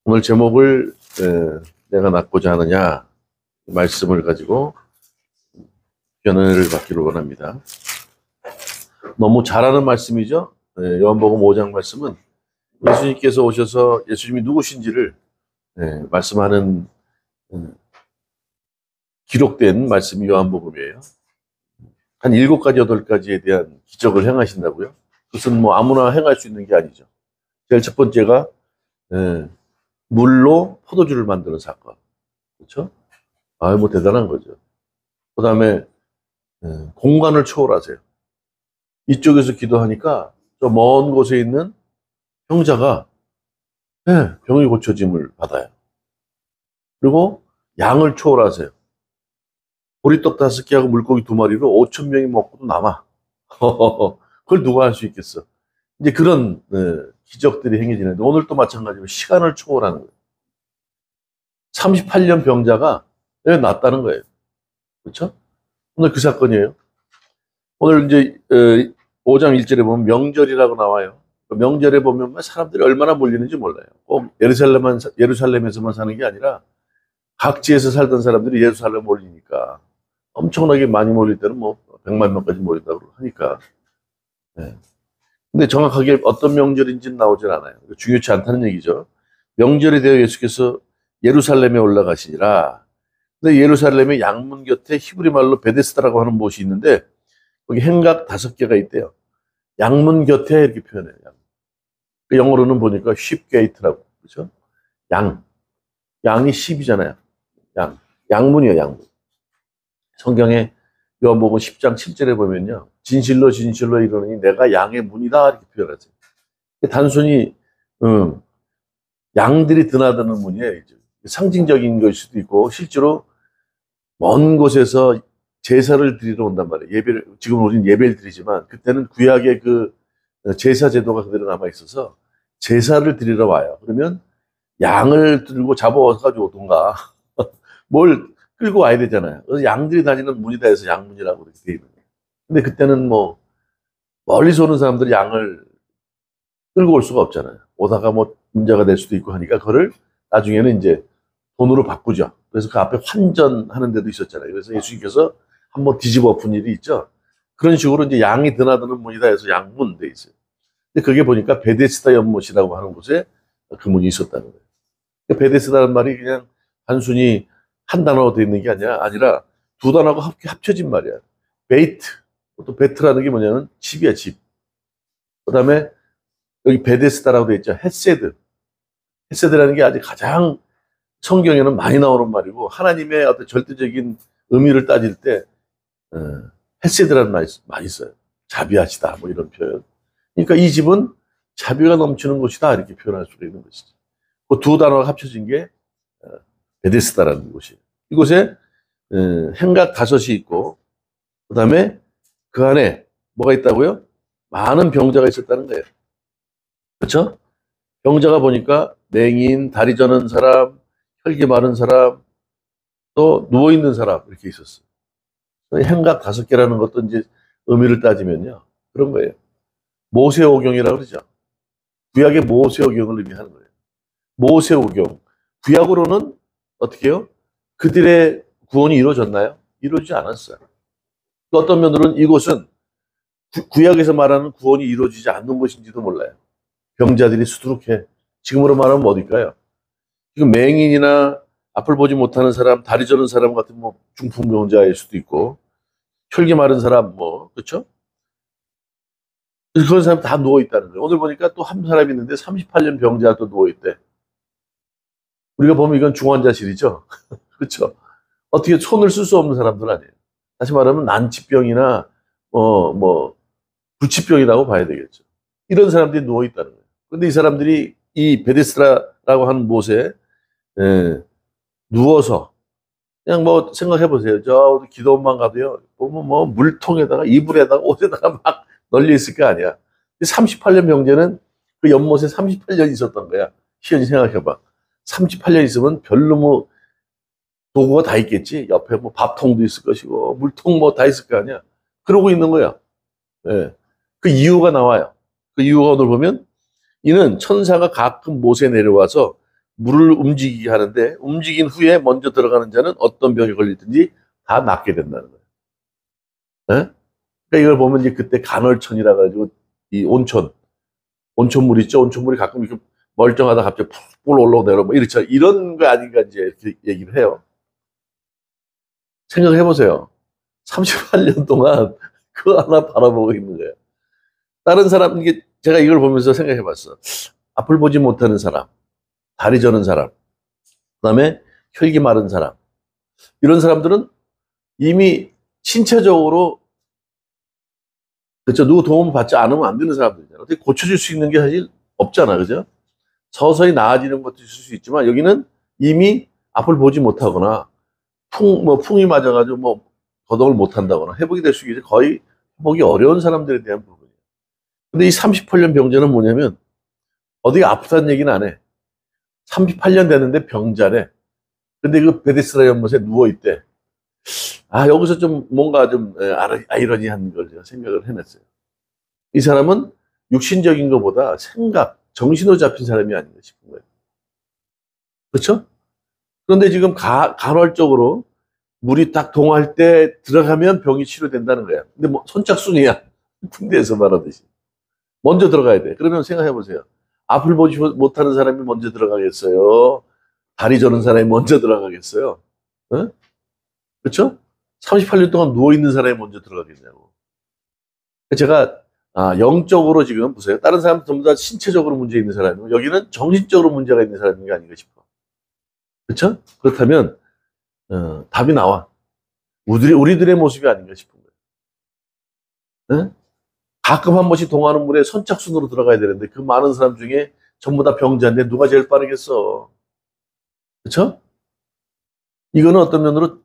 오늘 제목을 내가 낳고자 하느냐 말씀을 가지고 변호를 받기를 원합니다. 너무 잘하는 말씀이죠. 요한복음 5장 말씀은 예수님께서 오셔서 예수님이 누구신지를 말씀하는 기록된 말씀이 요한복음이에요. 한 7가지, 8가지에 대한 기적을 행하신다고요? 그것은 뭐 아무나 행할 수 있는 게 아니죠. 제일 첫 번째가 물로 포도주를 만드는 사건. 그렇죠? 뭐 대단한 거죠. 그 다음에 공간을 초월하세요. 이쪽에서 기도하니까 저 먼 곳에 있는 병자가 병이 고쳐짐을 받아요. 그리고 양을 초월하세요. 보리떡 5개하고 물고기 2마리로 5,000명이 먹고도 남아. 그걸 누가 할 수 있겠어? 이제 그런 기적들이 행해지는데 오늘 또 마찬가지로 시간을 초월하는 거예요. 38년 병자가 낫다는 거예요. 그렇죠? 오늘 그 사건이에요. 오늘 이제 5장 1절에 보면 명절이라고 나와요. 명절에 보면 사람들이 얼마나 몰리는지 몰라요. 꼭 예루살렘에서만 사는 게 아니라 각지에서 살던 사람들이 예루살렘 몰리니까 엄청나게 많이 몰릴 때는 뭐 100만 명까지 몰린다고 하니까. 근데 정확하게 어떤 명절인지는 나오질 않아요. 중요치 않다는 얘기죠. 명절에 대해 예수께서 예루살렘에 올라가시니라. 근데 예루살렘의 양문 곁에 히브리 말로 베데스다라고 하는 곳이 있는데 거기 행각 5개가 있대요. 양문 곁에 이렇게 표현해요. 영어로는 보니까 sheep gate라고. 그렇죠? 양이 sheep이잖아요. 양문이에요, 양문. 성경에 요한복음 10장 7절에 보면요. 진실로 진실로 이르노니 내가 양의 문이다 이렇게 표현하세요. 단순히 양들이 드나드는 문이에요. 상징적인 것일 수도 있고 실제로 먼 곳에서 제사를 드리러 온단 말이에요. 지금 우리는 예배를 드리지만 그때는 구약의 그 제사 제도가 그대로 남아 있어서 제사를 드리러 와요. 그러면 양을 들고 잡아가지고 오던가 뭘 끌고 와야 되잖아요. 그래서 양들이 다니는 문이다 해서 양문이라고 이렇게 돼 있는 거예요. 근데 그때는 뭐 멀리서 오는 사람들이 양을 끌고 올 수가 없잖아요. 오다가 뭐 문제가 될 수도 있고 하니까 그거를 나중에는 이제 돈으로 바꾸죠. 그래서 그 앞에 환전하는 데도 있었잖아요. 그래서 예수님께서 한번 뒤집어 엎은 일이 있죠. 그런 식으로 이제 양이 드나드는 문이다 해서 양문 돼 있어요. 근데 그게 보니까 베데스다 연못이라고 하는 곳에 그 문이 있었다는 거예요. 베데스다라는 말이 그냥 단순히 한 단어로 되어 있는 게 아니라 두 단어가 합쳐진 말이야. 베이트, 또 베트라는 게 뭐냐면 집이야, 집. 그 다음에 여기 베데스다라고 되어 있죠. 헤세드. 헤세드라는 게 아직 가장 성경에는 많이 나오는 말이고 하나님의 어떤 절대적인 의미를 따질 때 헤세드라는 말이 많이 써요. 자비하시다 뭐 이런 표현. 그러니까 이 집은 자비가 넘치는 곳이다 이렇게 표현할 수가 있는 것이죠. 그 두 단어가 합쳐진 게 베데스다라는 곳이에요. 이곳에 행각 5이 있고 그 다음에 그 안에 뭐가 있다고요? 많은 병자가 있었다는 거예요. 그렇죠? 병자가 보니까 맹인, 다리 저는 사람, 혈기 마른 사람, 또 누워있는 사람 이렇게 있었어요. 행각 5개라는 것도 이제 의미를 따지면요. 그런 거예요. 모세오경이라고 그러죠. 구약의 모세오경을 의미하는 거예요. 모세오경. 구약으로는 어떻게 해요? 그들의 구원이 이루어졌나요? 이루어지지 않았어요. 어떤 면으로는 이곳은 구약에서 말하는 구원이 이루어지지 않는 것인지도 몰라요. 병자들이 수두룩해. 지금으로 말하면 어딜까요? 지금 맹인이나 앞을 보지 못하는 사람, 다리 저는 사람 같은 뭐 중풍병자일 수도 있고, 혈기 마른 사람 그렇죠? 그런 사람 다 누워 있다는 거예요. 오늘 보니까 또 한 사람이 있는데 38년 병자가 또 누워 있대. 우리가 보면 이건 중환자실이죠. 그렇죠? 어떻게 손을 쓸 수 없는 사람들 아니에요. 다시 말하면 난치병이나 불치병이라고 봐야 되겠죠. 이런 사람들이 누워 있다는 거예요. 그런데 이 사람들이 이 베데스다라고 하는 곳에 누워서 그냥 뭐 생각해 보세요. 저 기도원만 가도요. 보면 뭐 물통에다가 이불에다가 옷에다가 막 널려 있을 거 아니야. 38년 병자는 그 연못에 38년 있었던 거야. 시연이 생각해 봐. 38년 있으면 별로 뭐 도구가 다 있겠지. 옆에 뭐 밥통도 있을 것이고 물통 뭐 다 있을 거 아니야. 그러고 있는 거야. 그 이유가 나와요. 그 이유가 오늘 보면 이는 천사가 가끔 못에 내려와서 물을 움직이게 하는데 움직인 후에 먼저 들어가는 자는 어떤 병에 걸리든지 다 낫게 된다는 거예요. 예? 그러니까 이걸 보면 이제 그때 간헐천이라 가지고 이 온천물 있죠. 온천물이 가끔 이렇게 멀쩡하다 갑자기 푹 올라오고 내려 뭐 이렇죠. 이런 거 아닌가 이제 이렇게 얘기를 해요. 생각해 보세요. 38년 동안 그거 하나 바라보고 있는 거예요. 다른 사람 이게 제가 이걸 보면서 생각해 봤어. 앞을 보지 못하는 사람, 다리 저는 사람, 그다음에 혈기 마른 사람. 이런 사람들은 이미 신체적으로 그렇죠. 누구 도움 받지 않으면 안 되는 사람들이잖아요. 어떻게 고쳐줄 수 있는 게 사실 없잖아. 그죠? 서서히 나아지는 것도 있을 수 있지만 여기는 이미 앞을 보지 못하거나 풍이 맞아가지고 거동을 못 한다거나 회복이 될 수 있게 거의 회복이 어려운 사람들에 대한 부분이에요. 근데 이 38년 병자는 뭐냐면 어디가 아프다는 얘기는 안 해. 38년 됐는데 병자래. 근데 그 베데스다 연못에 누워있대. 아, 여기서 좀 뭔가 좀 아이러니한 걸 제가 생각을 해냈어요. 이 사람은 육신적인 것보다 생각, 정신으로 잡힌 사람이 아닌가 싶은 거예요. 그렇죠? 그런데 지금 간헐적으로 물이 딱 동할 때 들어가면 병이 치료된다는 거야. 근데 뭐 선착순이야. 군대에서 말하듯이. 먼저 들어가야 돼. 그러면 생각해 보세요. 앞을 보지 못하는 사람이 먼저 들어가겠어요? 다리 저는 사람이 먼저 들어가겠어요? 어? 그렇죠? 38년 동안 누워있는 사람이 먼저 들어가겠냐고. 제가 영적으로 지금 보세요. 다른 사람 전부 다 신체적으로 문제 있는 사람이고 여기는 정신적으로 문제가 있는 사람인 게 아닌가 싶어. 그렇죠? 그렇다면 답이 나와. 우리들의 모습이 아닌가 싶은 거예요. 어? 가끔 한 번씩 동하는 물에 선착순으로 들어가야 되는데 그 많은 사람 중에 전부 다 병자인데 누가 제일 빠르겠어. 그렇죠? 이거는 어떤 면으로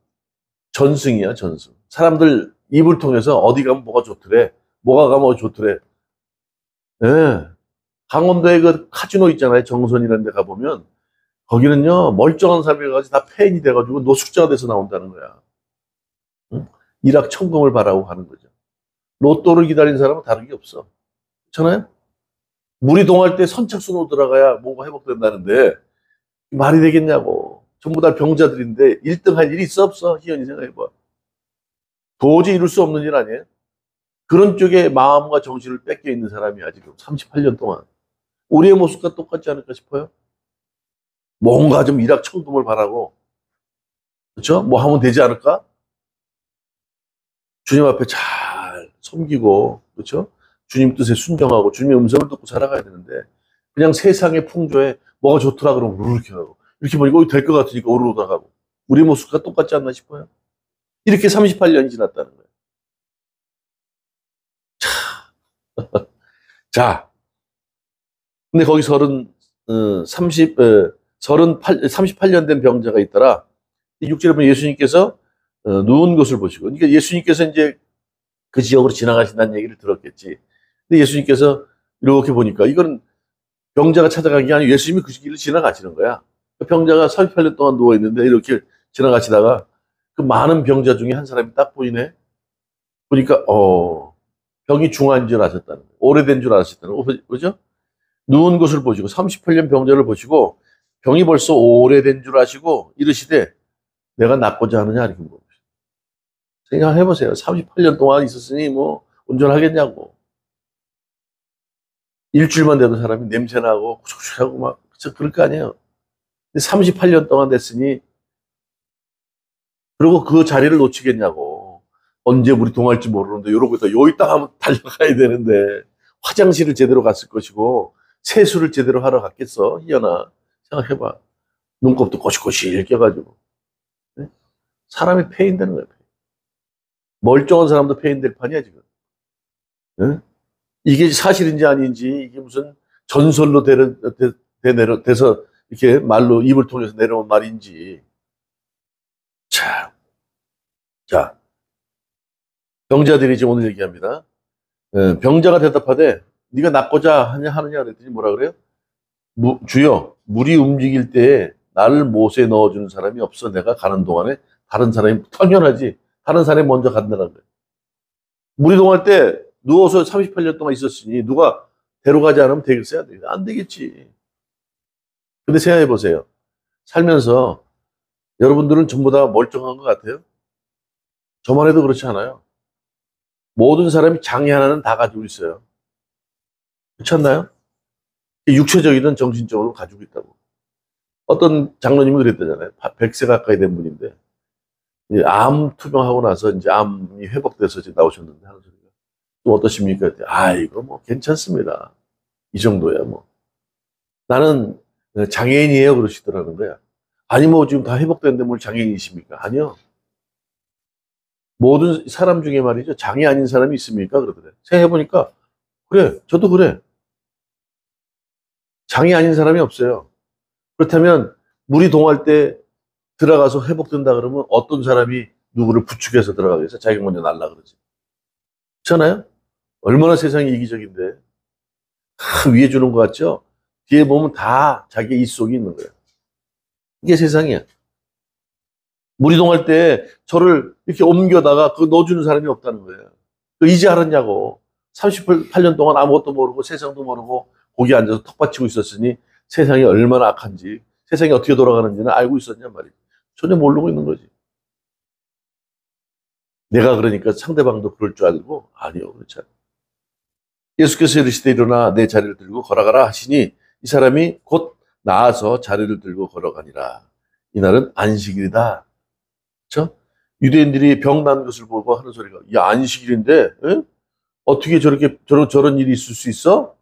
전승이야, 전승. 사람들 입을 통해서 어디 가면 뭐가 좋더래. 뭐가 가면 좋더래. 예. 강원도에 그 카지노 있잖아요. 정선이라는 데 가보면 거기는요, 멀쩡한 사람이 가지고 다 폐인이 돼가지고 노숙자가 돼서 나온다는 거야. 응? 일확천금을 바라고 하는 거죠. 로또를 기다리는 사람은 다른 게 없어. 그렇잖아요? 물이 동할 때 선착순으로 들어가야 뭔가 회복된다는데 말이 되겠냐고. 전부 다 병자들인데 1등 할 일이 있어 없어? 희연이 생각해봐. 도저히 이룰 수 없는 일 아니에요? 그런 쪽에 마음과 정신을 뺏겨 있는 사람이야 지금 38년 동안. 우리의 모습과 똑같지 않을까 싶어요. 뭔가 좀 일확천금을 바라고 그렇죠? 뭐 하면 되지 않을까? 주님 앞에 잘 섬기고 그렇죠? 주님 뜻에 순종하고 주님의 음성을 듣고 살아가야 되는데 그냥 세상의 풍조에 뭐가 좋더라 그러면 이렇게 하고 이렇게 보니까 될 것 같으니까 오르르 나가고 우리 모습과 똑같지 않나 싶어요. 이렇게 38년이 지났다는 거예요. 자, 근데 거기 38년 된 병자가 있더라. 6절에 보면 예수님께서 누운 것을 보시고, 그러니까 예수님께서 이제 그 지역으로 지나가신다는 얘기를 들었겠지. 근데 예수님께서 이렇게 보니까 이건 병자가 찾아간 게 아니고 예수님이 그 길을 지나가시는 거야. 그 병자가 38년 동안 누워 있는데 이렇게 지나가시다가 그 많은 병자 중에 한 사람이 딱 보이네. 보니까 병이 중한 줄 아셨다는 거예요. 오래된 줄 아셨다는 거예요. 그죠? 누운 것을 보시고 38년 병자를 보시고 병이 벌써 오래된 줄 아시고 이러시되 내가 낫고자 하느냐 이렇게 물어보시죠. 생각해 보세요. 38년 동안 있었으니 뭐 운전하겠냐고. 일주일만 돼도 사람이 냄새나고 구석구석하고 막 그럴 거 아니에요. 38년 동안 됐으니 그리고 그 자리를 놓치겠냐고. 언제 우리 동할지 모르는데 이러고 있다. 여기 딱 하면 달려가야 되는데 화장실을 제대로 갔을 것이고 세수를 제대로 하러 갔겠어. 희연아. 생각해봐. 눈곱도 꼬시꼬시 껴가지고. 네? 사람이 폐인되는 거야. 멀쩡한 사람도 폐인될 판이야 지금. 네? 이게 사실인지 아닌지 이게 무슨 전설로 돼서 이렇게 말로 입을 통해서 내려온 말인지. 자, 병자들이 지금 오늘 얘기합니다. 병자가 대답하되 네가 낫고자 하느냐 그랬더니 뭐라 그래요? 주여 물이 움직일 때에 나를 못에 넣어주는 사람이 없어. 내가 가는 동안에 다른 사람이 당연하지. 다른 사람이 먼저 간다는 거예요. 물이 동할 때 누워서 38년 동안 있었으니 누가 데려가지 않으면 되겠어야 돼. 안 되겠지. 근데 생각해 보세요. 살면서 여러분들은 전부 다 멀쩡한 것 같아요? 저만 해도 그렇지 않아요? 모든 사람이 장애 하나는 다 가지고 있어요. 그렇지 않나요? 육체적이든 정신적으로 가지고 있다고. 어떤 장로님이 그랬다잖아요. 100세 가까이 된 분인데, 이제 암 투병하고 나서 이제 암이 회복돼서 이제 나오셨는데 하는 소리가. 또 어떠십니까? 이거 뭐 괜찮습니다. 이 정도야 뭐. 나는 장애인이에요 그러시더라는 거야. 아니 뭐 지금 다 회복됐는데 뭘 장애인이십니까? 아니요. 모든 사람 중에 말이죠. 장애 아닌 사람이 있습니까? 그러더래. 생각해보니까 그래 저도 그래. 장애 아닌 사람이 없어요. 그렇다면 물이 동할 때 들어가서 회복된다 그러면 어떤 사람이 누구를 부축해서 들어가겠어? 자기가 먼저 날라 그러지. 그렇잖아요? 얼마나 세상이 이기적인데. 위에 주는 것 같죠? 뒤에 보면 다 자기 입 속에 있는 거예요. 이게 세상이야. 물이 동할 때 저를 이렇게 옮겨다가 그 넣어주는 사람이 없다는 거예요. 이제 알았냐고. 38년 동안 아무것도 모르고 세상도 모르고 거기 앉아서 턱 받치고 있었으니 세상이 얼마나 악한지 세상이 어떻게 돌아가는지는 알고 있었냔 말이에요. 전혀 모르고 있는 거지. 내가 그러니까 상대방도 그럴 줄 알고 아니요. 그렇지 않아요. 예수께서 이르시되 일어나 내 자리를 들고 걸어가라 하시니 이 사람이 곧 나아서 자리를 들고 걸어가니라. 이날은 안식일이다. 그렇죠? 유대인들이 병 난 것을 보고 하는 소리가 야 안식일인데 에? 어떻게 저렇게 저런 일이 있을 수 있어?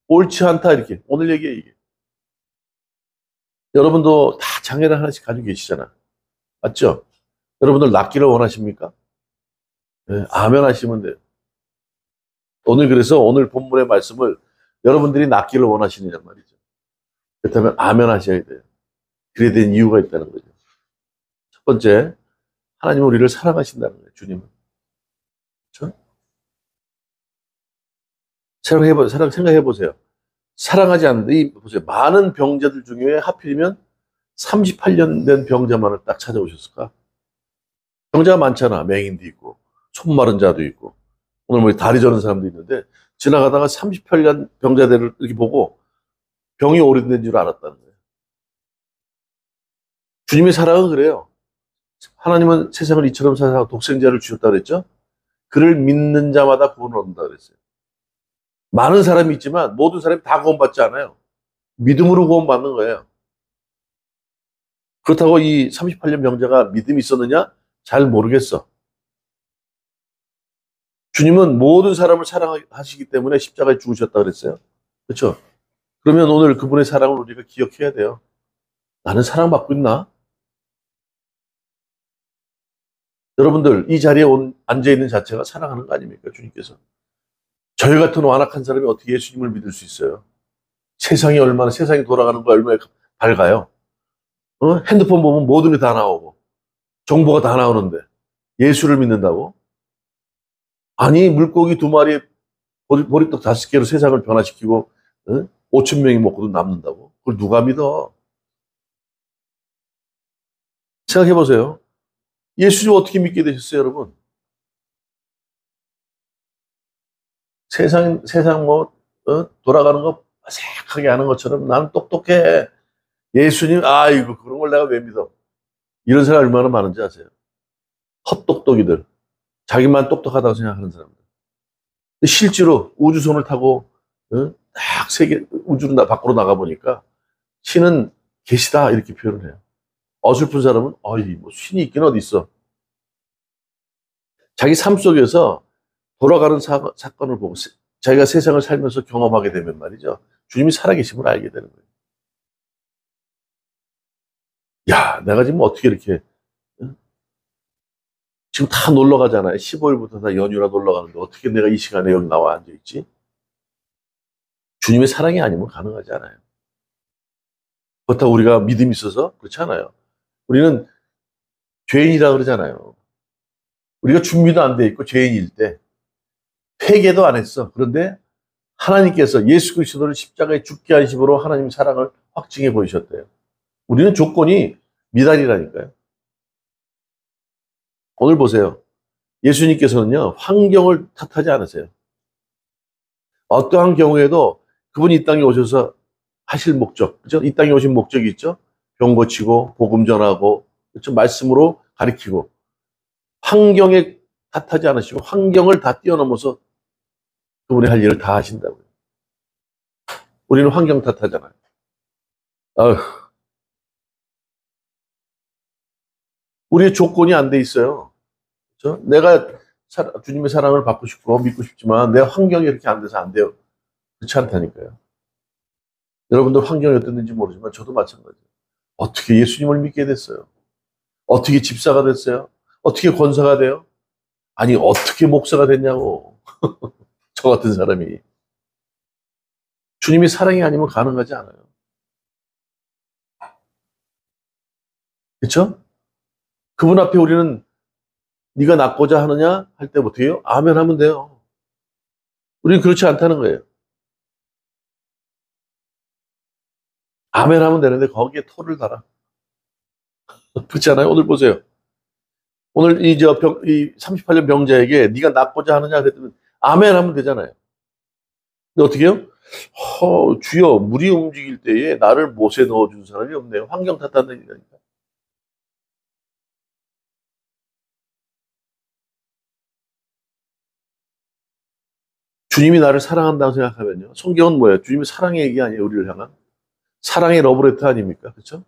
옳지 않다 이렇게 오늘 얘기해 이게. 여러분도 다 장애를 하나씩 가지고 계시잖아. 맞죠? 여러분들 낫기를 원하십니까? 네, 아멘 하시면 돼요. 오늘 그래서 오늘 본문의 말씀을 여러분들이 낫기를 원하시느냐 말이죠. 그렇다면 아멘 하셔야 돼요. 그래야 되는 이유가 있다는 거죠. 첫 번째, 하나님은 우리를 사랑하신다는 거예요. 주님은. 그렇죠? 생각해 보세요. 사랑하지 않는데 보세요. 많은 병자들 중에 하필이면 38년 된 병자만을 딱 찾아오셨을까? 병자가 많잖아. 맹인도 있고 손 마른 자도 있고 오늘 뭐 다리 저는 사람도 있는데 지나가다가 38년 병자들을 이렇게 보고 병이 오래된 줄 알았다는 거예요. 주님의 사랑은 그래요. 하나님은 세상을 이처럼 사랑하고 독생자를 주셨다 그랬죠? 그를 믿는 자마다 구원을 얻는다 그랬어요. 많은 사람이 있지만 모든 사람이 다 구원받지 않아요. 믿음으로 구원받는 거예요. 그렇다고 이 38년 병자가 믿음이 있었느냐? 잘 모르겠어. 주님은 모든 사람을 사랑하시기 때문에 십자가에 죽으셨다 그랬어요. 그렇죠? 그러면 오늘 그분의 사랑을 우리가 기억해야 돼요. 나는 사랑받고 있나? 여러분들 이 자리에 앉아있는 자체가 사랑하는 거 아닙니까? 주님께서. 저희 같은 완악한 사람이 어떻게 예수님을 믿을 수 있어요? 세상이 돌아가는 거 얼마나 밝아요? 핸드폰 보면 모든 게 다 나오고 정보가 다 나오는데 예수를 믿는다고? 아니 물고기 2마리 보리떡 5개로 세상을 변화시키고 5천 명이 먹고도 남는다고? 그걸 누가 믿어? 생각해 보세요. 예수님 어떻게 믿게 되셨어요, 여러분? 세상 돌아가는 거 어색하게 하는 것처럼 나는 똑똑해. 예수님, 아이고, 그런 걸 내가 왜 믿어? 이런 사람 얼마나 많은지 아세요? 헛똑똑이들. 자기만 똑똑하다고 생각하는 사람들. 실제로 우주선을 타고, 딱 우주로 밖으로 나가보니까 신은 계시다, 이렇게 표현을 해요. 어설픈 사람은, 뭐 신이 있긴 어디 있어. 자기 삶 속에서 돌아가는 사건을 보고 자기가 세상을 살면서 경험하게 되면 말이죠. 주님이 살아계심을 알게 되는 거예요. 야, 내가 지금 어떻게 이렇게 지금 다 놀러 가잖아요. 15일부터 다 연휴라 놀러 가는데 어떻게 내가 이 시간에 여기 나와 앉아 있지? 주님의 사랑이 아니면 가능하지 않아요. 그렇다고 우리가 믿음이 있어서 그렇지 않아요. 우리는 죄인이라 그러잖아요. 우리가 준비도 안 돼 있고 죄인일 때 회개도 안 했어. 그런데 하나님께서 예수 그리스도를 십자가에 죽게 하심으로 하나님 사랑을 확증해 보이셨대요. 우리는 조건이 미달이라니까요. 오늘 보세요. 예수님께서는요, 환경을 탓하지 않으세요. 어떠한 경우에도 그분이 이 땅에 오셔서 하실 목적, 그죠? 이 땅에 오신 목적이 있죠? 병 고치고, 복음 전하고, 그죠? 말씀으로 가리키고, 환경에 탓하지 않으시고, 환경을 다 뛰어넘어서 그분이 할 일을 다 하신다고요. 우리는 환경 탓하잖아요. 아휴, 우리의 조건이 안 돼 있어요. 그죠? 내가 주님의 사랑을 받고 싶고, 믿고 싶지만, 내 환경이 이렇게 안 돼서 안 돼요. 그렇지 않다니까요. 여러분들 환경이 어땠는지 모르지만, 저도 마찬가지예요. 어떻게 예수님을 믿게 됐어요? 어떻게 집사가 됐어요? 어떻게 권사가 돼요? 아니, 어떻게 목사가 됐냐고. 저 같은 사람이. 주님이 사랑이 아니면 가능하지 않아요. 그렇죠? 그분 앞에 우리는 네가 낫고자 하느냐 할 때 어떻게 해요? 아멘 하면 돼요. 우리는 그렇지 않다는 거예요. 아멘 하면 되는데 거기에 토를 달아. 그렇지 않아요? 오늘 보세요. 오늘 이 38년 병자에게 네가 낫고자 하느냐 그랬더니 아멘 하면 되잖아요. 근데 어떻게 해요? 주여, 물이 움직일 때에 나를 못에 넣어준 사람이 없네요. 환경 탓하는 얘기니까. 주님이 나를 사랑한다고 생각하면요. 성경은 뭐예요? 주님이 사랑의 얘기 아니에요, 우리를 향한. 사랑의 러브레터 아닙니까? 그렇죠?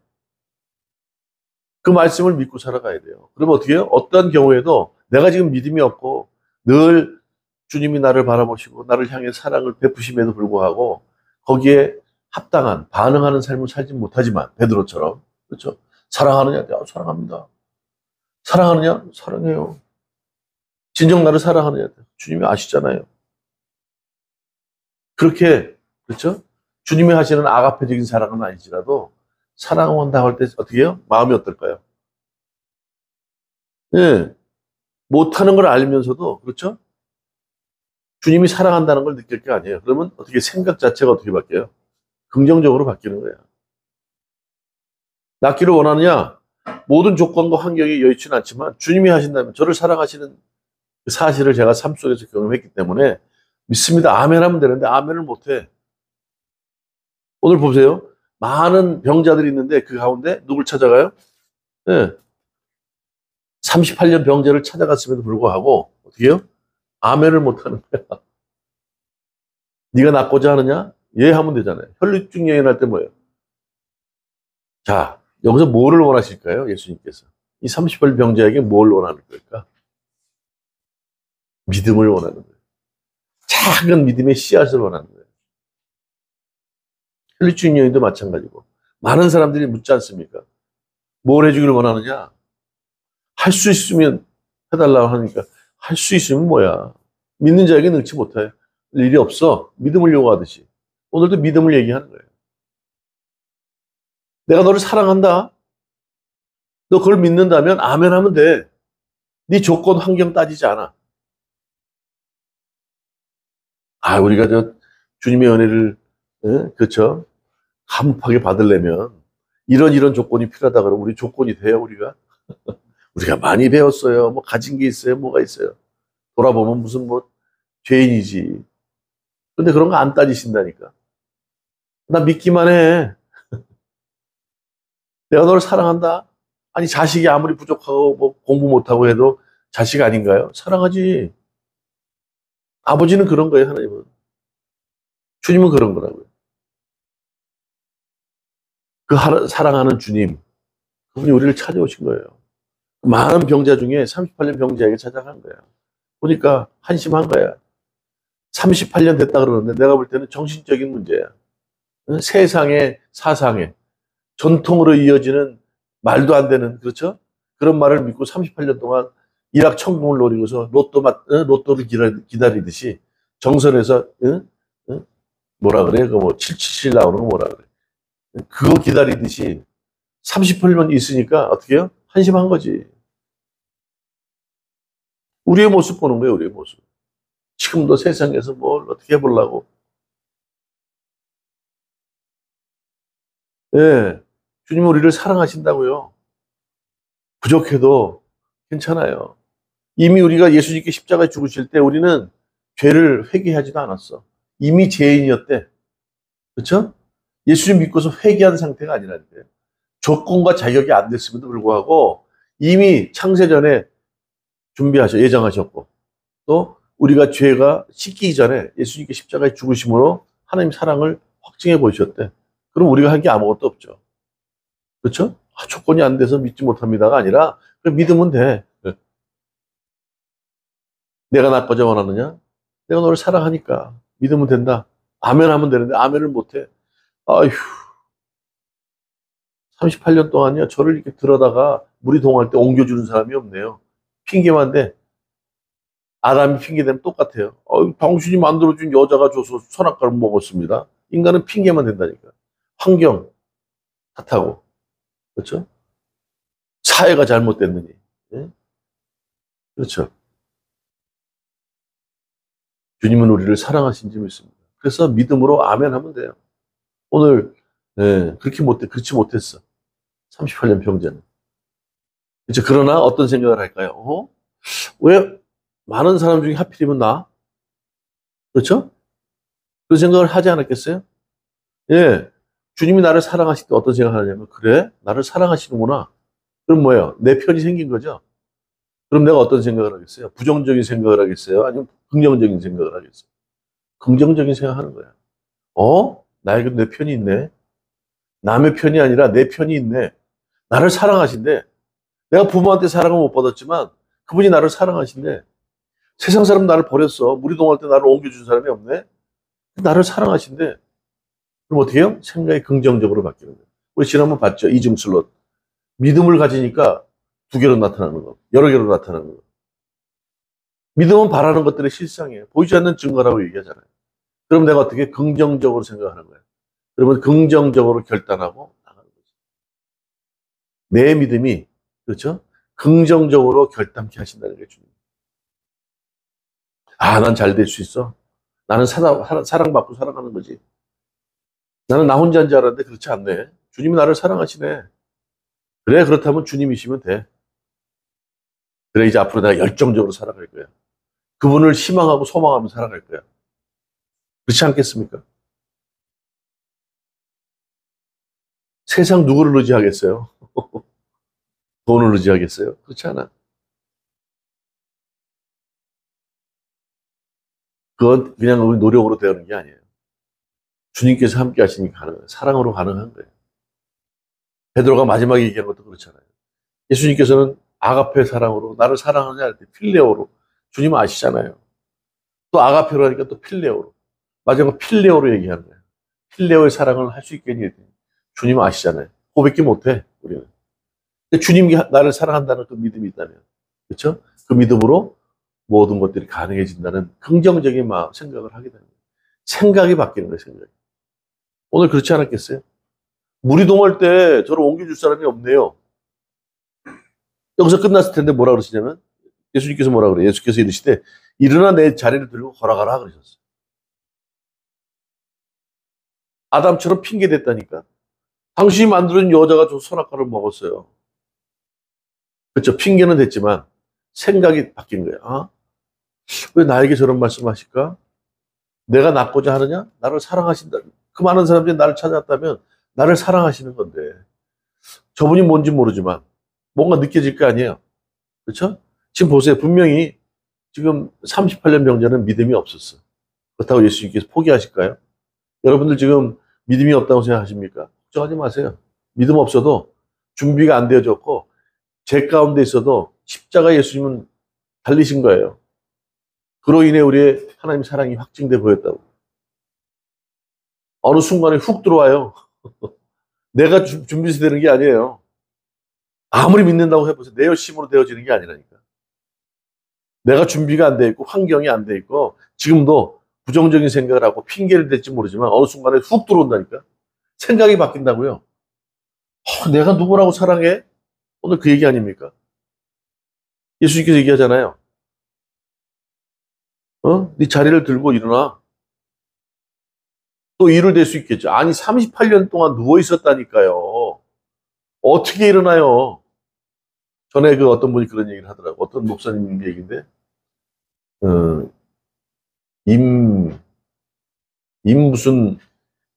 그 말씀을 믿고 살아가야 돼요. 그러면 어떻게 해요? 어떤 경우에도 내가 지금 믿음이 없고 늘 주님이 나를 바라보시고 나를 향해 사랑을 베푸심에도 불구하고 거기에 합당한 반응하는 삶을 살지 못하지만 베드로처럼 그렇죠? 사랑하느냐? 사랑합니다. 사랑하느냐? 사랑해요. 진정 나를 사랑하느냐? 주님이 아시잖아요. 그렇게 그렇죠? 주님이 하시는 아가페적인 사랑은 아니지라도 사랑한다고 할 때 어떻게 해요? 마음이 어떨까요? 예, 못하는 걸 알면서도 그렇죠? 주님이 사랑한다는 걸 느낄 게 아니에요. 그러면 어떻게 생각 자체가 어떻게 바뀌어요? 긍정적으로 바뀌는 거예요. 낫기를 원하느냐? 모든 조건과 환경이 여의치는 않지만 주님이 하신다면 저를 사랑하시는 그 사실을 제가 삶 속에서 경험했기 때문에 믿습니다. 아멘 하면 되는데 아멘을 못해. 오늘 보세요. 많은 병자들이 있는데 그 가운데 누굴 찾아가요? 네. 38년 병자를 찾아갔음에도 불구하고 어떻게 해요? 아멘을 못하는 거야. 네가 낫고자 하느냐? 예 하면 되잖아요. 혈류증 여인할 때 뭐예요? 자, 여기서 뭐를 원하실까요? 예수님께서. 이 38 병자에게 뭘 원하는 걸까? 믿음을 원하는 거예요. 작은 믿음의 씨앗을 원하는 거예요. 혈류증 여인도 마찬가지고. 많은 사람들이 묻지 않습니까? 뭘 해주기를 원하느냐? 할 수 있으면 해달라고 하니까 할 수 있으면 뭐야? 믿는 자에게 능치 못할 일이 없어. 믿음을 요구하듯이. 오늘도 믿음을 얘기하는 거예요. 내가 너를 사랑한다. 너 그걸 믿는다면 아멘 하면 돼. 네 조건 환경 따지지 않아. 우리가 주님의 은혜를 그렇죠? 감옥하게 받으려면 이런 조건이 필요하다 그러면 우리 조건이 돼요, 우리가? 우리가 많이 배웠어요. 뭐 가진 게 있어요. 뭐가 있어요. 돌아보면 무슨 뭐 죄인이지. 근데 그런 거 안 따지신다니까. 나 믿기만 해. 내가 너를 사랑한다. 아니 자식이 아무리 부족하고 뭐 공부 못하고 해도 자식 아닌가요? 사랑하지. 아버지는 그런 거예요, 하나님은. 주님은 그런 거라고요. 그 사랑하는 주님, 그분이 우리를 찾아오신 거예요. 많은 병자 중에 38년 병자에게 찾아간 거야. 보니까 한심한 거야. 38년 됐다 그러는데 내가 볼 때는 정신적인 문제야. 세상의 사상에 전통으로 이어지는 말도 안 되는 그렇죠? 그런 말을 믿고 38년 동안 일확천금을 노리고서 로또를 기다리듯이 정선에서 뭐라 그래? 그뭐 777 나오는 거 뭐라 그래? 그거 기다리듯이 38년 있으니까 어떻게 해요? 한심한 거지. 우리의 모습 보는 거예요, 우리의 모습. 지금도 세상에서 뭘 어떻게 해보려고. 예. 주님 우리를 사랑하신다고요. 부족해도 괜찮아요. 이미 우리가 예수님께 십자가에 죽으실 때 우리는 죄를 회개하지도 않았어. 이미 죄인이었대. 그렇죠? 예수님 믿고서 회개한 상태가 아니라는 거예요. 조건과 자격이 안 됐음에도 불구하고 이미 창세전에 예정하셨고, 또 우리가 죄가 씻기기 전에 예수님께 십자가에 죽으심으로 하나님 사랑을 확증해 보이셨대. 그럼 우리가 한 게 아무것도 없죠. 그렇죠? 조건이 안 돼서 믿지 못합니다가 아니라 그냥 믿으면 돼. 내가 나빠져 원하느냐? 내가 너를 사랑하니까 믿으면 된다. 아멘 하면 되는데 아멘을 못해. 아휴, 38년 동안요, 저를 이렇게 들어다가 물이 동할 때 옮겨주는 사람이 없네요. 핑계만 대. 아담이 핑계대면 똑같아요. 당신이 만들어준 여자가 줘서 선악과를 먹었습니다. 인간은 핑계만 된다니까. 환경 탓하고. 그렇죠? 사회가 잘못됐느니. 예? 그렇죠. 주님은 우리를 사랑하신 줄 믿습니다. 그래서 믿음으로 아멘 하면 돼요. 오늘, 예, 그렇지 못했어. 38년 병자는. 그렇죠. 그러나 어떤 생각을 할까요? 왜 많은 사람 중에 하필이면 나? 그렇죠? 그런 생각을 하지 않았겠어요? 예. 주님이 나를 사랑하실 때 어떤 생각을 하냐면, 그래? 나를 사랑하시는구나. 그럼 뭐예요? 내 편이 생긴 거죠? 그럼 내가 어떤 생각을 하겠어요? 부정적인 생각을 하겠어요? 아니면 긍정적인 생각을 하겠어요? 긍정적인 생각을 하는 거야. 나에게 내 편이 있네. 남의 편이 아니라 내 편이 있네. 나를 사랑하신대. 내가 부모한테 사랑을 못 받았지만 그분이 나를 사랑하신대. 세상 사람 나를 버렸어. 물이 동할 때 나를 옮겨준 사람이 없네. 나를 사랑하신대. 그럼 어떻게 해요? 생각이 긍정적으로 바뀌는 거예요. 우리 지난번 봤죠? 이중슬롯. 믿음을 가지니까 두 개로 나타나는 거. 여러 개로 나타나는 거. 믿음은 바라는 것들의 실상이에요. 보이지 않는 증거라고 얘기하잖아요. 그럼 내가 어떻게 긍정적으로 생각하는 거예요? 그러면 긍정적으로 결단하고 나가는 거죠. 내 믿음이, 그렇죠? 긍정적으로 결단케 하신다는 게 주님. 난 잘 될 수 있어. 나는 사랑받고 살아가는 거지. 나는 나 혼자인 줄 알았는데 그렇지 않네. 주님이 나를 사랑하시네. 그래, 그렇다면 주님이시면 돼. 그래, 이제 앞으로 내가 열정적으로 살아갈 거야. 그분을 희망하고 소망하며 살아갈 거야. 그렇지 않겠습니까? 세상 누구를 의지하겠어요? 돈을 의지하겠어요? 그렇지 않아. 그건 그냥 우리 노력으로 되는 게 아니에요. 주님께서 함께 하시니까 가능해요. 사랑으로 가능한 거예요. 베드로가 마지막에 얘기한 것도 그렇잖아요. 예수님께서는 아가페 사랑으로 나를 사랑하느냐 할 때 필레오로 주님은 아시잖아요. 또 아가페로 하니까 또 필레오로 마지막 필레오로 얘기하는 거예요. 필레오의 사랑을 할 수 있겠니? 주님은 아시잖아요. 고백기 못해 우리는. 근데 주님이 나를 사랑한다는 그 믿음이 있다면, 그렇죠? 그 믿음으로 모든 것들이 가능해진다는 긍정적인 생각을 하게 되는 거예요. 생각이 바뀌는 거예요. 생각이. 오늘 그렇지 않았겠어요? 물이 동할 때 저를 옮겨줄 사람이 없네요. 여기서 끝났을 텐데 뭐라 그러시냐면, 예수님께서 뭐라 그래요? 예수께서 이르시되 일어나 내 자리를 들고 걸어가라 그러셨어요. 아담처럼 핑계 댔다니까. 당신이 만드는 여자가 저 선악과를 먹었어요. 그렇죠. 핑계는 됐지만 생각이 바뀐 거예요. 왜 나에게 저런 말씀하실까? 내가 낫고자 하느냐? 나를 사랑하신다. 그 많은 사람들이 나를 찾았다면 나를 사랑하시는 건데, 저분이 뭔지 모르지만 뭔가 느껴질 거 아니에요. 그렇죠? 지금 보세요. 분명히 지금 38년 병자는 믿음이 없었어. 그렇다고 예수님께서 포기하실까요? 여러분들 지금 믿음이 없다고 생각하십니까? 걱정하지 마세요. 믿음 없어도 준비가 안 되어졌고 제 가운데 있어도 십자가 예수님은 달리신 거예요. 그로 인해 우리의 하나님 사랑이 확증돼 보였다고. 어느 순간에 훅 들어와요. 내가 준비해서 되는 게 아니에요. 아무리 믿는다고 해보세요. 내 열심으로 되어지는 게 아니라니까. 내가 준비가 안 돼 있고 환경이 안 돼 있고 지금도 부정적인 생각을 하고 핑계를 댈지 모르지만 어느 순간에 훅 들어온다니까. 생각이 바뀐다고요. 내가 누구라고 사랑해? 오늘 그 얘기 아닙니까? 예수님께서 얘기하잖아요. 네 자리를 들고 일어나. 또 일을 될 수 있겠죠. 아니 38년 동안 누워 있었다니까요. 어떻게 일어나요? 전에 그 어떤 분이 그런 얘기를 하더라고. 어떤 목사님 얘기인데, 어, 임 무슨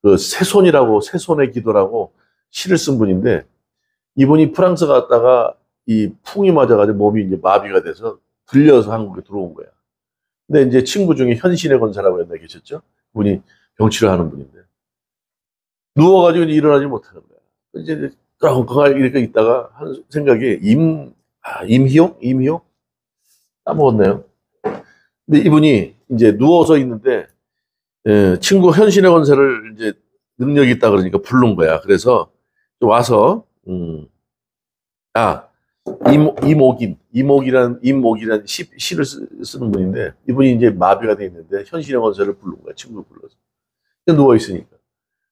그 새손의 기도라고 시를 쓴 분인데, 이분이 프랑스 갔다가 이 풍이 맞아가지고 몸이 이제 마비가 돼서 들려서 한국에 들어온 거야. 근데 이제 친구 중에 현신의 권사라고 옛날에 계셨죠? 그분이 병치료 하는 분인데, 누워가지고 이제 일어나지 못하는 거야. 이제 엉엉하게 이렇게 있다가 한 생각이 임희옥? 임희옥? 까먹었네요. 근데 이분이 이제 누워서 있는데, 친구 현신의 권사를 이제 능력이 있다 그러니까 부른 거야. 그래서 와서, 이목이란 시를 쓰는 분인데, 이분이 이제 마비가 돼 있는데, 현신의 권사를 부른 거야. 친구를 불러서. 누워있으니까.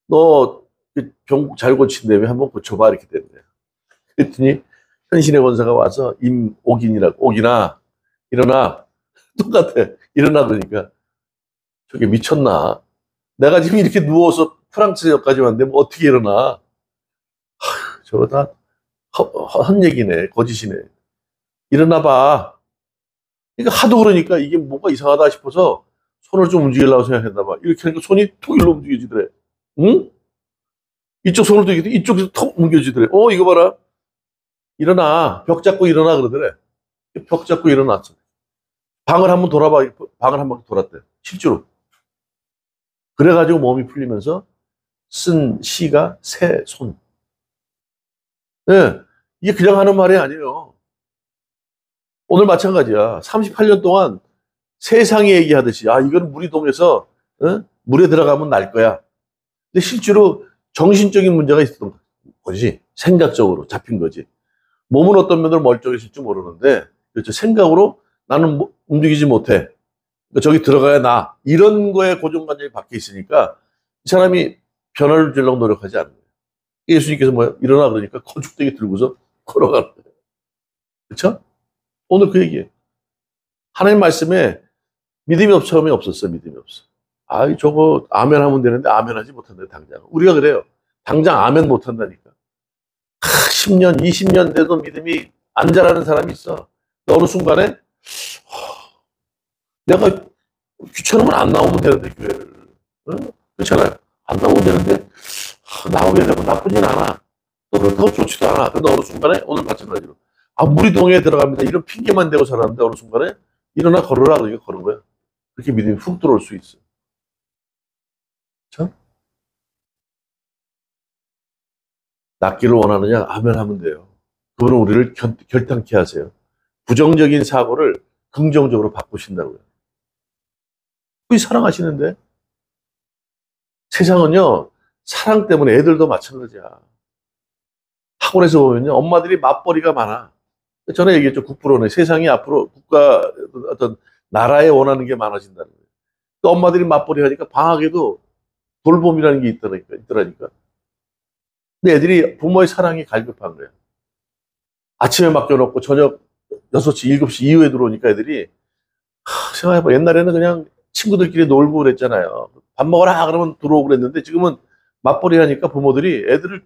너, 병 잘 고친다며 한번 고쳐봐. 이렇게 된 거야. 그랬더니, 현신의 권사가 와서, 옥인아, 일어나. 똑같아. 일어나. 그러니까, 저게 미쳤나? 내가 지금 이렇게 누워서 프랑스역까지 왔는데, 뭐 어떻게 일어나? 저거 다, 헛얘기네. 거짓이네. 일어나봐. 그러니까 하도 그러니까 이게 뭔가 이상하다 싶어서 손을 좀 움직이려고 생각했나 봐. 이렇게 하니까 손이 톡 일로 움직여지더래. 응? 이쪽 손을 움직이더래. 이쪽에서 톡 옮겨지더래. 이거 봐라. 일어나. 벽 잡고 일어나 그러더래. 벽 잡고 일어났어. 방을 한번 돌아봐. 방을 한번 돌았대. 실제로. 그래가지고 몸이 풀리면서 쓴 시가 새 손. 네. 이게 그냥 하는 말이 아니에요. 오늘 마찬가지야. 38년 동안 세상에 얘기하듯이, 이건 물이 동해서, 물에 들어가면 날 거야. 근데 실제로 정신적인 문제가 있었던 거지. 생각적으로 잡힌 거지. 몸은 어떤 면으로 멀쩡해질지 모르는데, 그렇죠. 생각으로 나는 움직이지 못해. 그러니까 저기 들어가야 나. 이런 거에 고정관념이 박혀 있으니까 이 사람이 변화를 주려고 노력하지 않는 거예요. 예수님께서 뭐야? 일어나 그러니까 건축대기 들고서 걸어가는 거예요. 그렇죠? 오늘 그 얘기예요. 하나님 말씀에 처음에 없었어요. 믿음이 없어. 저거 아멘 하면 되는데 아멘 하지 못한다. 당장. 우리가 그래요. 당장 아멘 못한다니까. 10년, 20년 돼도 믿음이 안 자라는 사람이 있어. 어느 순간에 내가 귀찮으면 안 나오면 되는데 교회를. 그렇잖아요. 안 나오면 되는데 나오게 되면 나쁘진 않아. 또 그렇다고 좋지도 않아. 그런데 어느 순간에 오늘 마찬가지로 물이 동해에 들어갑니다. 이런 핑계만 대고 살았는데 어느 순간에 일어나 걸어라 그러니까 걸은 거야. 그렇게 믿음이 훅 들어올 수 있어. 그렇죠? 낫기를 원하느냐? 아멘 하면 돼요. 그분은 우리를 결단케 하세요. 부정적인 사고를 긍정적으로 바꾸신다고요. 그게 사랑하시는데? 세상은요, 사랑 때문에 애들도 마찬가지야. 학원에서 보면요, 엄마들이 맞벌이가 많아. 전에 얘기했죠. 국부론에 세상이 앞으로 어떤 나라에 원하는 게 많아진다는 거예요. 또 엄마들이 맞벌이 하니까 방학에도 돌봄이라는 게 있더라니까. 근데 애들이 부모의 사랑이 갈급한 거야. 아침에 맡겨놓고 저녁 6시, 7시 이후에 들어오니까 애들이, 생각해봐. 옛날에는 그냥 친구들끼리 놀고 그랬잖아요. 밥 먹어라! 그러면 들어오고 그랬는데 지금은 맞벌이 하니까 부모들이 애들을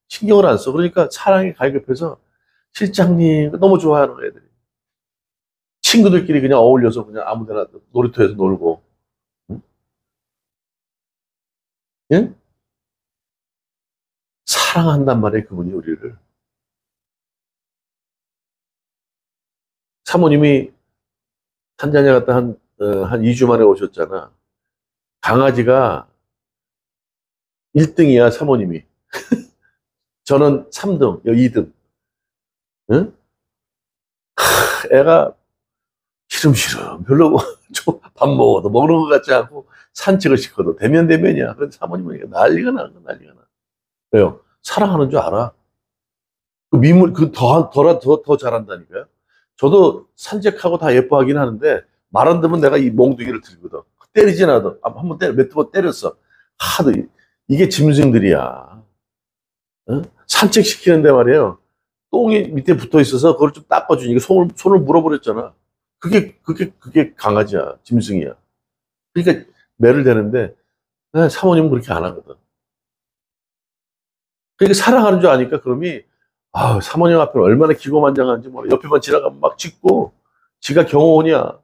신경을 안 써. 그러니까 사랑이 갈급해서 실장님 너무 좋아하는 거야, 애들이. 친구들끼리 그냥 어울려서 그냥 아무 데나 놀이터에서 놀고. 응? 응? 사랑한단 말이에요, 그분이 우리를. 사모님이 탄자니아 갔다 한 2주 만에 오셨잖아. 강아지가 1등이야, 사모님이. 저는 3등, 2등. 응? 애가 시름시름, 별로 밥 먹어도 먹는 것 같지 않고 산책을 시켜도 대면이야. 그런데 사모님은 난리가 나는 거야, 난리가 나. 왜요? 사랑하는 줄 알아. 더 잘한다니까요. 저도 산책하고 다 예뻐하긴 하는데, 말 안 듣으면 내가 이 몽둥이를 들거든. 때리진 않아도, 몇 번 때렸어. 하도, 이게 짐승들이야. 어? 산책시키는데 말이에요. 똥이 밑에 붙어 있어서 그걸 좀 닦아주니까 손을 물어버렸잖아. 그게 강아지야. 짐승이야. 그러니까 매를 대는데, 사모님은 그렇게 안 하거든. 그러니까 사랑하는 줄 아니까 그럼이, 사모님 앞에 얼마나 기고만장한지 몰라. 옆에만 지나가면 막 짖고, 지가 경호원이야.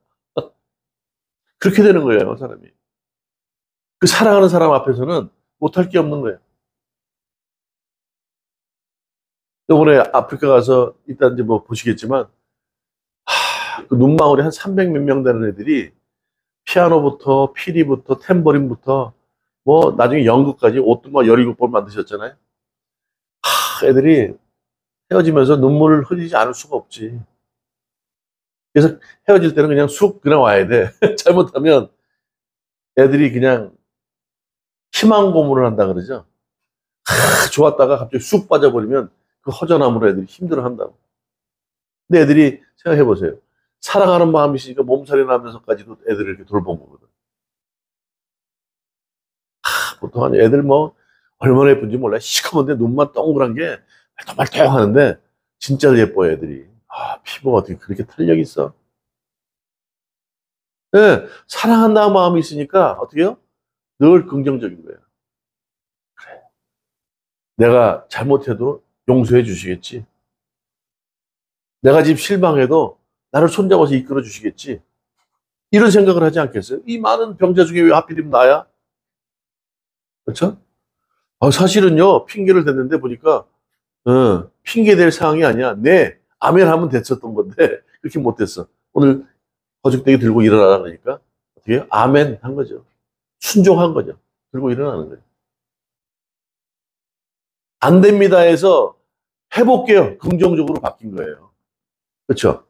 그렇게 되는 거예요, 사람이. 그 사랑하는 사람 앞에서는 못할 게 없는 거예요. 이번에 아프리카 가서 이따 이제 뭐 보시겠지만, 그 눈망울에 한 300 몇 명 되는 애들이 피아노부터 피리부터 탬버린부터 뭐 나중에 연극까지 옷도 막 17번 만드셨잖아요. 애들이 헤어지면서 눈물을 흘리지 않을 수가 없지. 그래서 헤어질 때는 그냥 쑥 그냥 와야 돼. 잘못하면 애들이 그냥 희망 고문을 한다 그러죠. 좋았다가 갑자기 쑥 빠져버리면 그 허전함으로 애들이 힘들어 한다고. 근데 애들이 생각해 보세요. 사랑하는 마음이 있으니까 몸살이 나면서까지도 애들을 이렇게 돌본 거거든. 보통 한 애들 뭐 얼마나 예쁜지 몰라. 시커먼데 눈만 동그란 게 말똥말똥 하는데 진짜 예뻐요, 애들이. 피부가 어떻게 그렇게 탄력이 있어? 예, 사랑한다는 마음이 있으니까 어떻게 해요? 늘 긍정적인 거예요. 내가 잘못해도 용서해 주시겠지. 내가 지금 실망해도 나를 손잡아서 이끌어 주시겠지. 이런 생각을 하지 않겠어요? 이 많은 병자 중에 왜 하필이면 나야? 그렇죠? 사실은요, 핑계를 댔는데 보니까, 핑계 댈 상황이 아니야. 네, 아멘 하면 됐었던 건데, 그렇게 못했어. 오늘 거죽대기 들고 일어나라 그러니까, 어떻게 해요? 아멘 한 거죠. 순종한 거죠. 들고 일어나는 거예요. 안 됩니다 해서 해볼게요. 긍정적으로 바뀐 거예요. 그렇죠?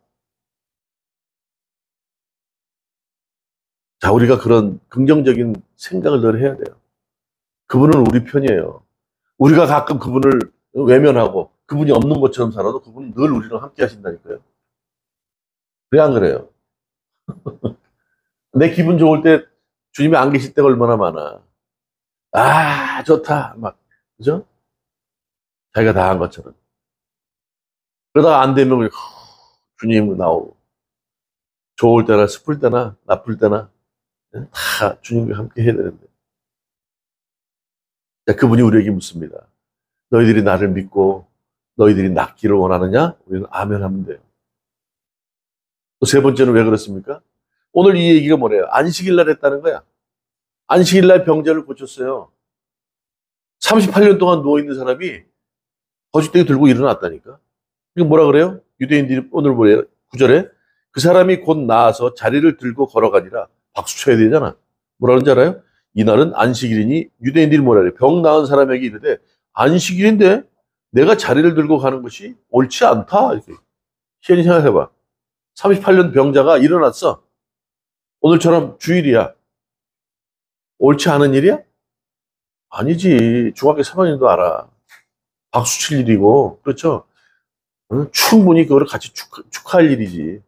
자, 우리가 그런 긍정적인 생각을 늘 해야 돼요. 그분은 우리 편이에요. 우리가 가끔 그분을 외면하고 그분이 없는 것처럼 살아도 그분은 늘 우리랑 함께 하신다니까요. 그래, 안 그래요? 내 기분 좋을 때 주님이 안 계실 때가 얼마나 많아. 좋다. 막, 그죠? 자기가 다 한 것처럼. 그러다가 안 되면 주님 나오고. 좋을 때나 슬플 때나 나쁠 때나 다 주님과 함께 해야 되는데. 자, 그분이 우리에게 묻습니다. 너희들이 나를 믿고 너희들이 낫기를 원하느냐? 우리는 아멘 하면 돼요. 또 세 번째는 왜 그렇습니까? 오늘 이 얘기가 뭐래요? 안식일 날 했다는 거야. 안식일 날 병자를 고쳤어요. 38년 동안 누워있는 사람이 거짓대기 들고 일어났다니까. 이거 뭐라 그래요? 유대인들이 오늘 뭐래요? 9절에 그 사람이 곧 나아서 자리를 들고 걸어가니라. 박수 쳐야 되잖아. 뭐라 그런지 알아요? 이날은 안식일이니 유대인들이 뭐라 그래요? 병 나은 사람에게 이르되 안식일인데 내가 자리를 들고 가는 것이 옳지 않다. 이렇게. 시연이 생각해봐. 38년 병자가 일어났어. 오늘처럼 주일이야. 옳지 않은 일이야? 아니지. 중학교 3학년도 알아. 박수 칠 일이고, 그렇죠? 충분히 그거를 같이 축하할 일이지.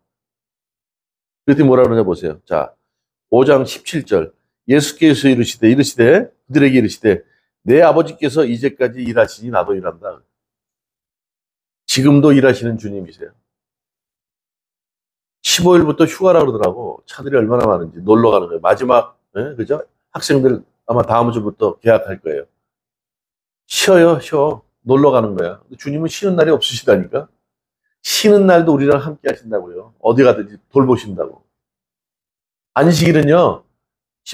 그랬더니 뭐라 그러냐 보세요. 자, 5장 17절. 예수께서 이르시되, 그들에게 이르시되, 내 아버지께서 이제까지 일하시니 나도 일한다. 지금도 일하시는 주님이세요. 15일부터 휴가라 그러더라고. 차들이 얼마나 많은지 놀러 가는 거예요. 마지막, 그죠? 학생들 아마 다음 주부터 개학할 거예요. 쉬어요, 쉬어. 놀러 가는 거야. 주님은 쉬는 날이 없으시다니까. 쉬는 날도 우리랑 함께 하신다고요. 어디 가든지 돌보신다고. 안식일은요,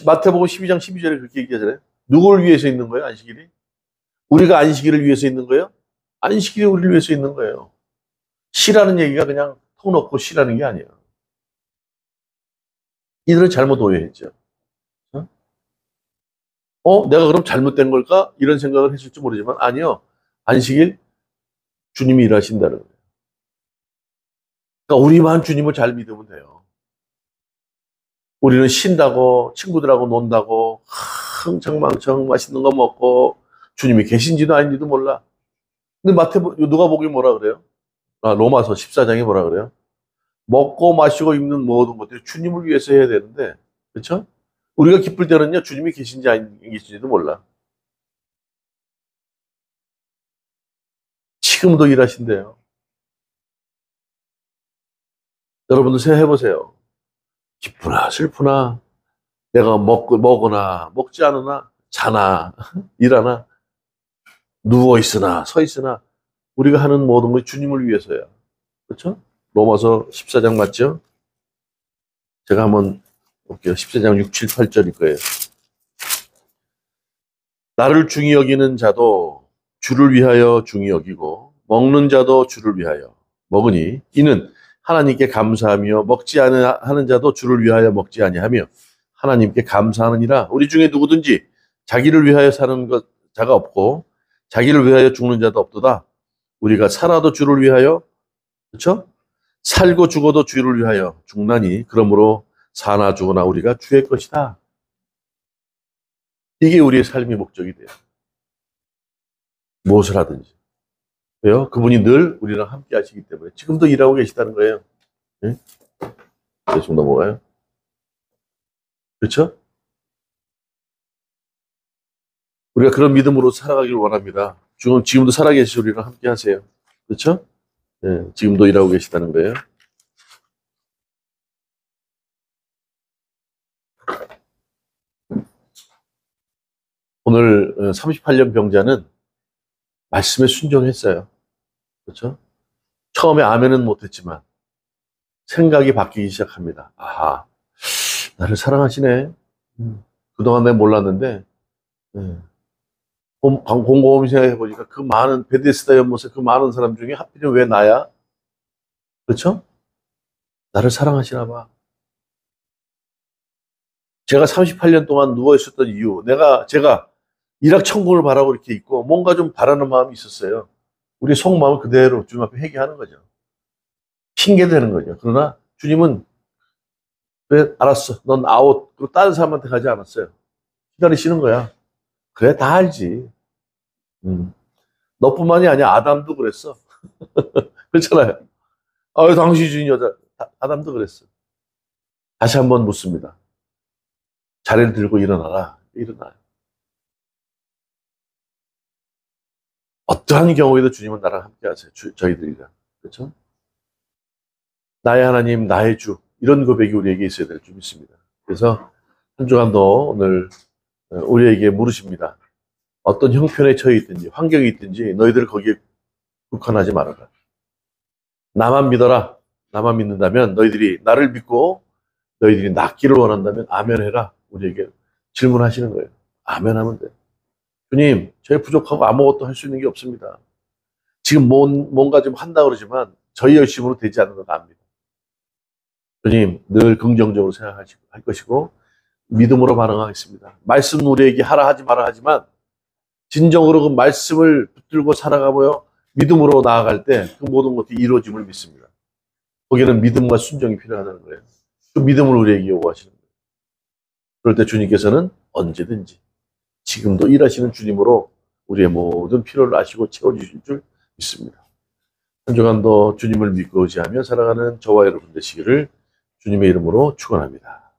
마태복음 12장 12절에 그렇게 얘기하잖아요. 누구를 위해서 있는 거예요, 안식일이? 우리가 안식일을 위해서 있는 거예요? 안식일이 우리를 위해서 있는 거예요. 쉬라는 얘기가 그냥 통 놓고 쉬라는 게 아니에요. 이들은 잘못 오해했죠. 내가 그럼 잘못된 걸까? 이런 생각을 했을지 모르지만 아니요. 안식일 주님이 일하신다는 거예요. 그러니까 우리만 주님을 잘 믿으면 돼요. 우리는 쉰다고 친구들하고 논다고 흥청망청 맛있는 거 먹고 주님이 계신지도 아닌지도 몰라. 근데 누가복음이 뭐라 그래요? 로마서 14장이 뭐라 그래요? 먹고 마시고 입는 모든 것들이 주님을 위해서 해야 되는데, 그렇죠? 우리가 기쁠 때는요, 주님이 계신지 안 계신지도 몰라. 지금도 일하신대요. 여러분도 생각해보세요. 기쁘나 슬프나 내가 먹거나 먹지 않으나 자나 일하나 누워있으나 서있으나 우리가 하는 모든 것이 주님을 위해서야. 그렇죠? 로마서 14장 맞죠? 제가 한번 볼게요. 14장 6, 7, 8절일 거예요. 나를 중히 여기는 자도 주를 위하여 중히 여기고 먹는 자도 주를 위하여 먹으니 이는 하나님께 감사하며 먹지 하는 자도 주를 위하여 먹지 아니하며 하나님께 감사하느니라. 우리 중에 누구든지 자기를 위하여 사는 자가 없고 자기를 위하여 죽는 자도 없도다. 우리가 살아도 주를 위하여, 그렇죠? 살고 죽어도 주를 위하여 죽나니 그러므로 사나 죽으나 우리가 주의 것이다. 이게 우리의 삶의 목적이 돼요. 무엇을 하든지. 왜요? 그분이 늘 우리랑 함께 하시기 때문에 지금도 일하고 계시다는 거예요. 네? 좀 넘어가요. 그렇죠? 우리가 그런 믿음으로 살아가기를 원합니다. 지금도 살아계시 우리랑 함께 하세요. 그렇죠? 네, 지금도 일하고 계시다는 거예요. 오늘 38년 병자는 말씀에 순종했어요. 그렇죠? 처음에 아멘은 못했지만 생각이 바뀌기 시작합니다. 아하, 나를 사랑하시네. 그동안 내가 몰랐는데 곰곰이 생각해보니까 그 많은 베데스다 연못에 그 많은 사람 중에 하필이면 왜 나야? 그렇죠? 나를 사랑하시나 봐. 제가 38년 동안 누워있었던 이유, 제가 일확천금을 바라고 이렇게 있고 뭔가 좀 바라는 마음이 있었어요. 우리 속마음을 그대로 주님 앞에 회개하는 거죠. 핑계대는 거죠. 그러나 주님은 그래, 알았어. 넌 아웃. 그리고 다른 사람한테 가지 않았어요. 기다리시는 거야. 그래, 다 알지. 너뿐만이 아니야. 아담도 그랬어. 그렇잖아요. 아유, 당신 주인 여자. 아담도 그랬어. 다시 한번 묻습니다. 자리를 들고 일어나라. 일어나요. 어떠한 경우에도 주님은 나랑 함께 하세요. 저희들이랑. 그렇죠? 나의 하나님, 나의 주. 이런 고백이 우리에게 있어야 될 줄 믿습니다. 그래서 한 주간도 오늘 우리에게 물으십니다. 어떤 형편에 처해 있든지 환경이 있든지 너희들 거기에 국한하지 말아라. 나만 믿어라. 나만 믿는다면 너희들이 나를 믿고 너희들이 낫기를 원한다면 아멘 해라. 우리에게 질문하시는 거예요. 아멘 하면 돼요. 주님, 저희 부족하고 아무것도 할 수 있는 게 없습니다. 지금 뭔가 좀 한다 그러지만 저희 열심으로 되지 않는 건 압니다. 주님, 늘 긍정적으로 생각할 것이고 믿음으로 반응하겠습니다. 말씀 우리에게 하라 하지 마라 하지만 진정으로 그 말씀을 붙들고 살아가며 믿음으로 나아갈 때 그 모든 것이 이루어짐을 믿습니다. 거기에는 믿음과 순종이 필요하다는 거예요. 그 믿음을 우리에게 요구하시는 거예요. 그럴 때 주님께서는 언제든지 지금도 일하시는 주님으로 우리의 모든 필요를 아시고 채워주실 줄 믿습니다. 한 주간도 주님을 믿고 의지하며 살아가는 저와 여러분 되시기를 주님의 이름으로 축원합니다.